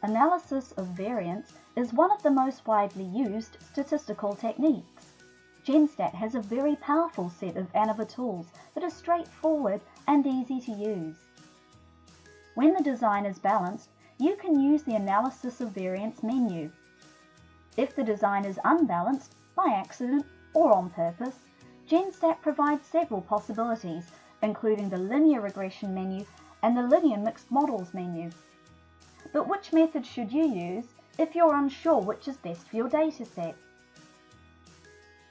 Analysis of variance is one of the most widely used statistical techniques. Genstat has a very powerful set of ANOVA tools that are straightforward and easy to use. When the design is balanced, you can use the Analysis of Variance menu. If the design is unbalanced, by accident or on purpose, Genstat provides several possibilities, including the Linear Regression menu and the Linear Mixed Models menu. But which method should you use if you're unsure which is best for your dataset?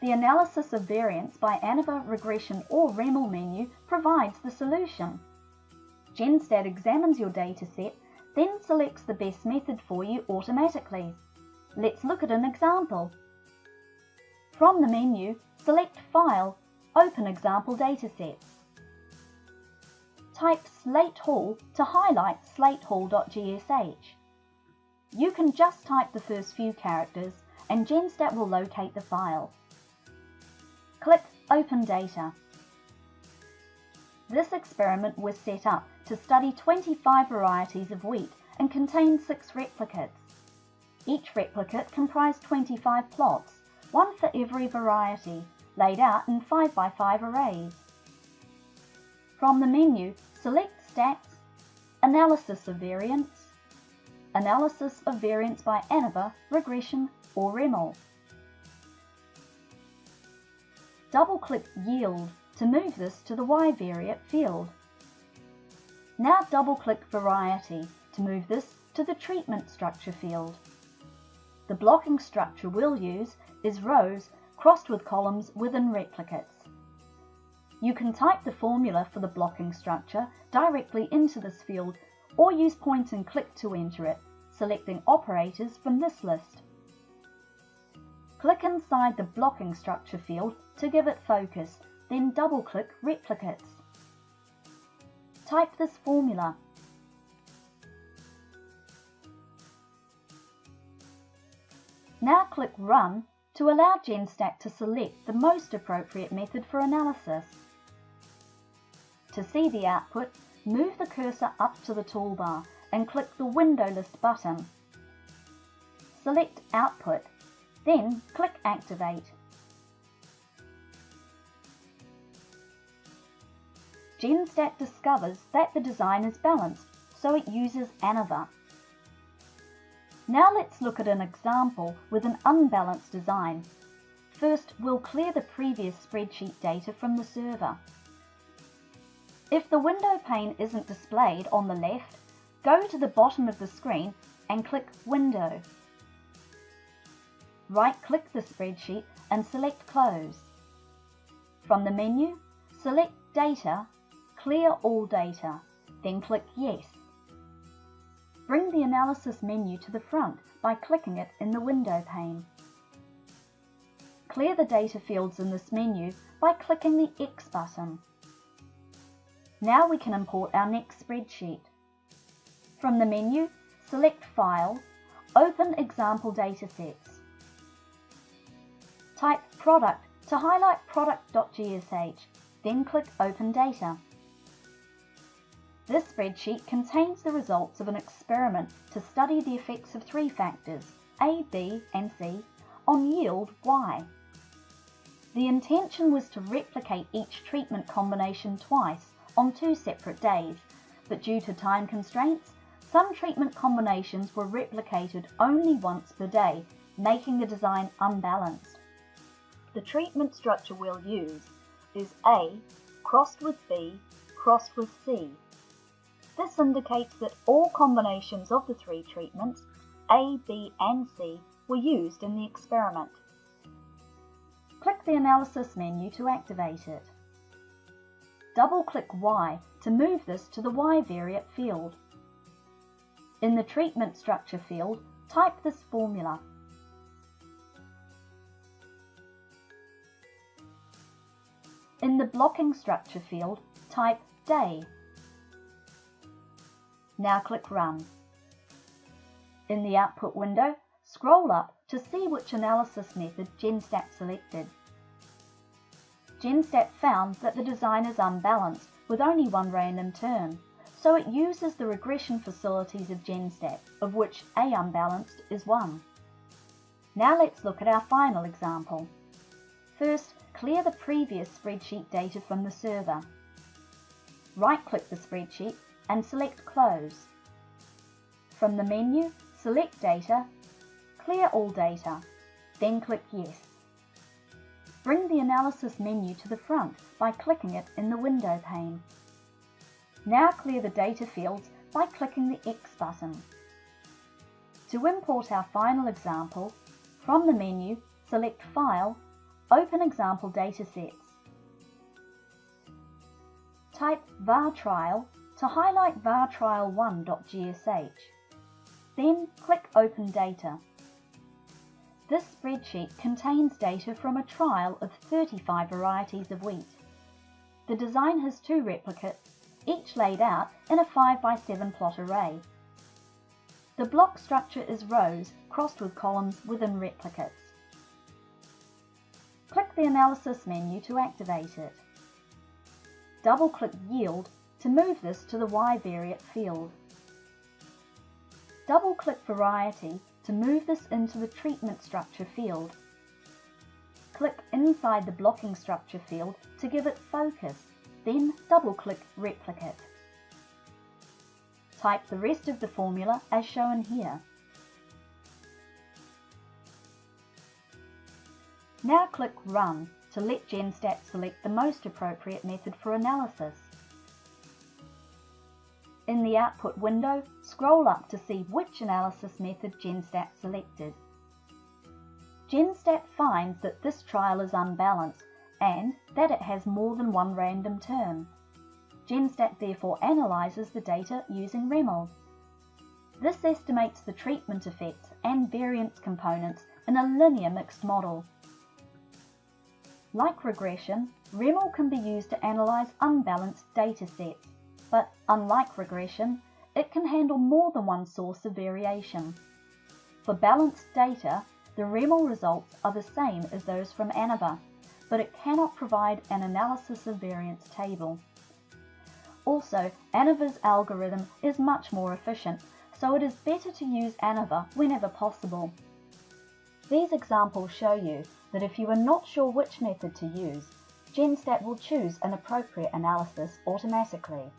The Analysis of Variance by ANOVA Regression or REML menu provides the solution. Genstat examines your dataset, then selects the best method for you automatically. Let's look at an example. From the menu, select File, Open Example Datasets. Type Slate Hall to highlight slatehall.gsh. You can just type the first few characters and Genstat will locate the file. Click Open Data. This experiment was set up to study 25 varieties of wheat and contained 6 replicates. Each replicate comprised 25 plots, one for every variety, laid out in 5x5 arrays. From the menu, select Stats, Analysis of Variance, Analysis of Variance by ANOVA Regression or REML. Double-click Yield to move this to the Y-variate field. Now double-click Variety to move this to the Treatment Structure field. The blocking structure we'll use is rows crossed with columns within replicates. You can type the formula for the blocking structure directly into this field or use point and click to enter it, selecting operators from this list. Click inside the blocking structure field to give it focus, then double-click Replicates. Type this formula. Now click Run to allow Genstat to select the most appropriate method for analysis. To see the output, move the cursor up to the toolbar and click the Window List button. Select Output, then click Activate. Genstat discovers that the design is balanced, so it uses ANOVA. Now let's look at an example with an unbalanced design. First, we'll clear the previous spreadsheet data from the server. If the window pane isn't displayed on the left, go to the bottom of the screen and click Window. Right-click the spreadsheet and select Close. From the menu, select Data, Clear All Data, then click Yes. Bring the Analysis menu to the front by clicking it in the window pane. Clear the data fields in this menu by clicking the X button. Now we can import our next spreadsheet. From the menu, select File, Open Example Datasets. Type Product to highlight product.gsh, then click Open Data. This spreadsheet contains the results of an experiment to study the effects of 3 factors, A, B and C, on yield Y. The intention was to replicate each treatment combination twice on 2 separate days, but due to time constraints, some treatment combinations were replicated only once per day, making the design unbalanced. The treatment structure we'll use is A crossed with B crossed with C. This indicates that all combinations of the 3 treatments, A, B and C, were used in the experiment. Click the Analysis menu to activate it. Double-click Y to move this to the Y-variate field. In the Treatment Structure field, type this formula. In the Blocking Structure field, type Day. Now click Run. In the Output window, scroll up to see which analysis method Genstat selected. Genstat found that the design is unbalanced with only one random turn, so it uses the regression facilities of Genstat, of which A unbalanced is one. Now let's look at our final example. First, clear the previous spreadsheet data from the server. Right-click the spreadsheet and select Close. From the menu, select Data, clear all data, then click Yes. Bring the analysis menu to the front by clicking it in the window pane. Now clear the data fields by clicking the X button. To import our final example, from the menu, select File, Open Example Datasets. Type var trial to highlight vartrial1.gsh. Then click Open Data. This spreadsheet contains data from a trial of 35 varieties of wheat. The design has 2 replicates, each laid out in a 5x7 plot array. The block structure is rows crossed with columns within replicates. Click the Analysis menu to activate it. Double-click Yield to move this to the Y-variate field. Double-click Variety to move this into the Treatment Structure field. Click inside the Blocking Structure field to give it focus, then double-click Replicate. Type the rest of the formula as shown here. Now click Run to let Genstat select the most appropriate method for analysis. In the output window, scroll up to see which analysis method Genstat selected. Genstat finds that this trial is unbalanced and that it has more than one random term. Genstat therefore analyzes the data using REML. This estimates the treatment effects and variance components in a linear mixed model. Like regression, REML can be used to analyze unbalanced data sets, but unlike regression, it can handle more than one source of variation. For balanced data, the REML results are the same as those from ANOVA, but it cannot provide an analysis of variance table. Also, ANOVA's algorithm is much more efficient, so it is better to use ANOVA whenever possible. These examples show you that if you are not sure which method to use, Genstat will choose an appropriate analysis automatically.